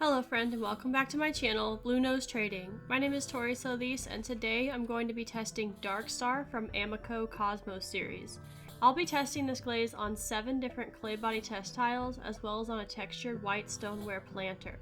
Hello friend and welcome back to my channel, Blue Nose Trading. My name is Tori Solis and today I'm going to be testing Darkstar from Amaco Cosmos series. I'll be testing this glaze on 7 different clay body test tiles as well as on a textured white stoneware planter.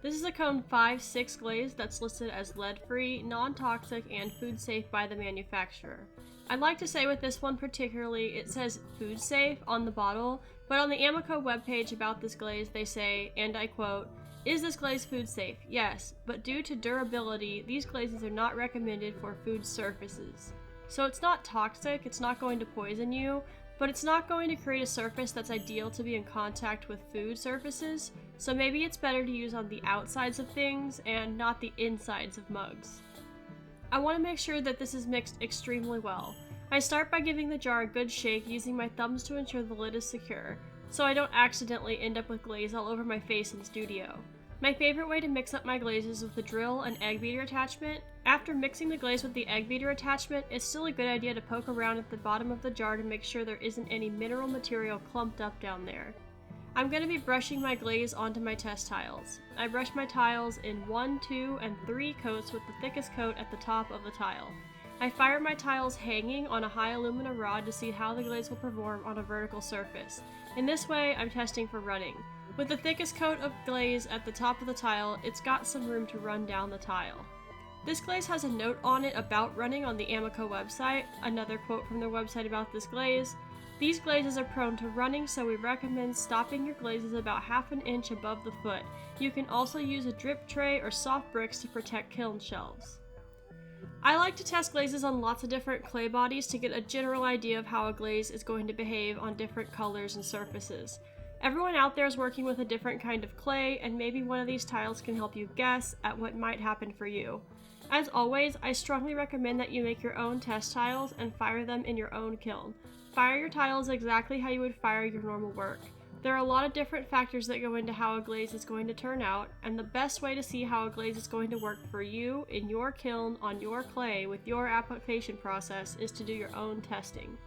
This is a cone 5-6 glaze that's listed as lead-free, non-toxic, and food safe by the manufacturer. I'd like to say with this one particularly, it says food safe on the bottle, but on the Amaco webpage about this glaze they say, and I quote, "Is this glaze food safe? Yes, but due to durability, these glazes are not recommended for food surfaces." So it's not toxic, it's not going to poison you, but it's not going to create a surface that's ideal to be in contact with food surfaces, so maybe it's better to use on the outsides of things and not the insides of mugs. I want to make sure that this is mixed extremely well. I start by giving the jar a good shake using my thumbs to ensure the lid is secure, so I don't accidentally end up with glaze all over my face in studio. My favorite way to mix up my glazes is with a drill and egg beater attachment. After mixing the glaze with the egg beater attachment, it's still a good idea to poke around at the bottom of the jar to make sure there isn't any mineral material clumped up down there. I'm going to be brushing my glaze onto my test tiles. I brush my tiles in 1, 2, and 3 coats with the thickest coat at the top of the tile. I fire my tiles hanging on a high alumina rod to see how the glaze will perform on a vertical surface. In this way, I'm testing for running. With the thickest coat of glaze at the top of the tile, it's got some room to run down the tile. This glaze has a note on it about running on the Amaco website. Another quote from their website about this glaze: "These glazes are prone to running, so we recommend stopping your glazes about half an inch above the foot. You can also use a drip tray or soft bricks to protect kiln shelves." I like to test glazes on lots of different clay bodies to get a general idea of how a glaze is going to behave on different colors and surfaces. Everyone out there is working with a different kind of clay, and maybe one of these tiles can help you guess at what might happen for you. As always, I strongly recommend that you make your own test tiles and fire them in your own kiln. Fire your tiles exactly how you would fire your normal work. There are a lot of different factors that go into how a glaze is going to turn out, and the best way to see how a glaze is going to work for you in your kiln on your clay with your application process is to do your own testing.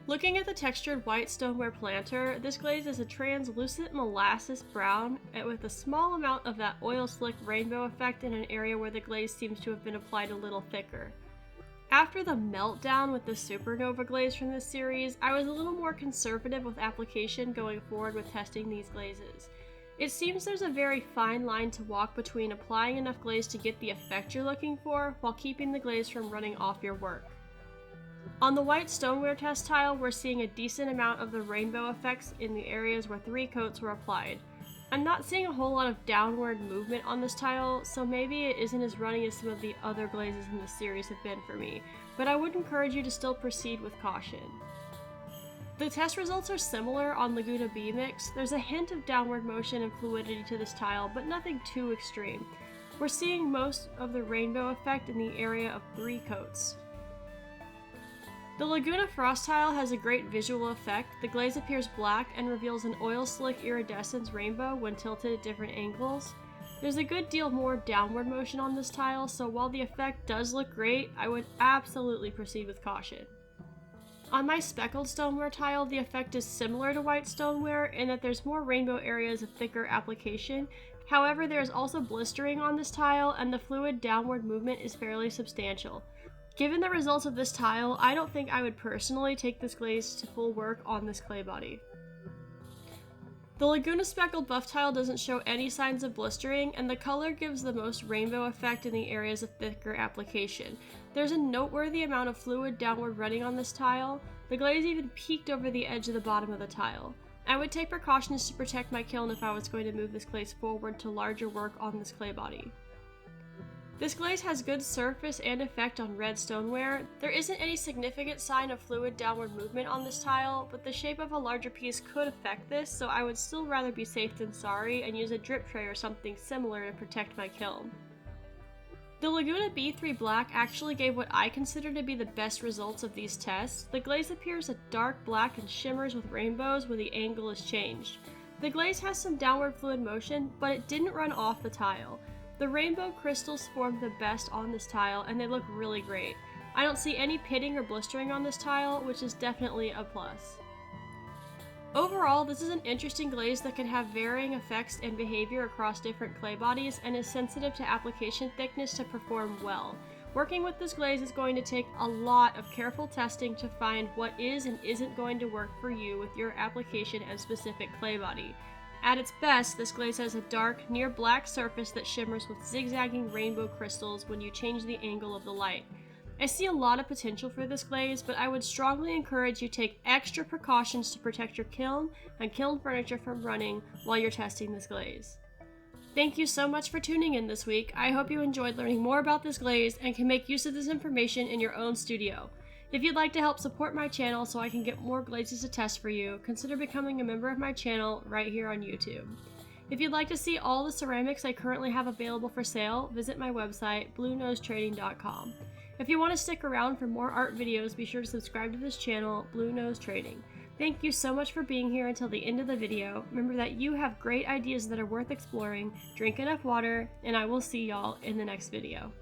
Looking at the textured white stoneware planter, this glaze is a translucent molasses brown with a small amount of that oil slick rainbow effect in an area where the glaze seems to have been applied a little thicker. After the meltdown with the supernova glaze from this series, I was a little more conservative with application going forward with testing these glazes. It seems there's a very fine line to walk between applying enough glaze to get the effect you're looking for while keeping the glaze from running off your work. On the white stoneware test tile, we're seeing a decent amount of the rainbow effects in the areas where 3 coats were applied. I'm not seeing a whole lot of downward movement on this tile, so maybe it isn't as runny as some of the other glazes in this series have been for me, but I would encourage you to still proceed with caution. The test results are similar on Laguna B mix. There's a hint of downward motion and fluidity to this tile, but nothing too extreme. We're seeing most of the rainbow effect in the area of 3 coats. The Laguna Frost tile has a great visual effect. The glaze appears black and reveals an oil slick iridescence rainbow when tilted at different angles. There's a good deal more downward motion on this tile, so while the effect does look great, I would absolutely proceed with caution. On my speckled stoneware tile, the effect is similar to white stoneware in that there's more rainbow areas of thicker application. However, there is also blistering on this tile, and the fluid downward movement is fairly substantial. Given the results of this tile, I don't think I would personally take this glaze to full work on this clay body. The Laguna Speckled Buff tile doesn't show any signs of blistering, and the color gives the most rainbow effect in the areas of thicker application. There's a noteworthy amount of fluid downward running on this tile. The glaze even peaked over the edge of the bottom of the tile. I would take precautions to protect my kiln if I was going to move this glaze forward to larger work on this clay body. This glaze has good surface and effect on red stoneware. There isn't any significant sign of fluid downward movement on this tile, but the shape of a larger piece could affect this, so I would still rather be safe than sorry and use a drip tray or something similar to protect my kiln. The Laguna B3 Black actually gave what I consider to be the best results of these tests. The glaze appears a dark black and shimmers with rainbows when the angle is changed. The glaze has some downward fluid motion, but it didn't run off the tile. The rainbow crystals formed the best on this tile, and they look really great. I don't see any pitting or blistering on this tile, which is definitely a plus. Overall, this is an interesting glaze that can have varying effects and behavior across different clay bodies and is sensitive to application thickness to perform well. Working with this glaze is going to take a lot of careful testing to find what is and isn't going to work for you with your application and specific clay body. At its best, this glaze has a dark, near black surface that shimmers with zigzagging rainbow crystals when you change the angle of the light. I see a lot of potential for this glaze, but I would strongly encourage you take extra precautions to protect your kiln and kiln furniture from running while you're testing this glaze. Thank you so much for tuning in this week. I hope you enjoyed learning more about this glaze and can make use of this information in your own studio. If you'd like to help support my channel so I can get more glazes to test for you, consider becoming a member of my channel right here on YouTube. If you'd like to see all the ceramics I currently have available for sale, visit my website, bluenosetrading.com. If you want to stick around for more art videos, be sure to subscribe to this channel, Blue Nose Trading. Thank you so much for being here until the end of the video. Remember that you have great ideas that are worth exploring, drink enough water, and I will see y'all in the next video.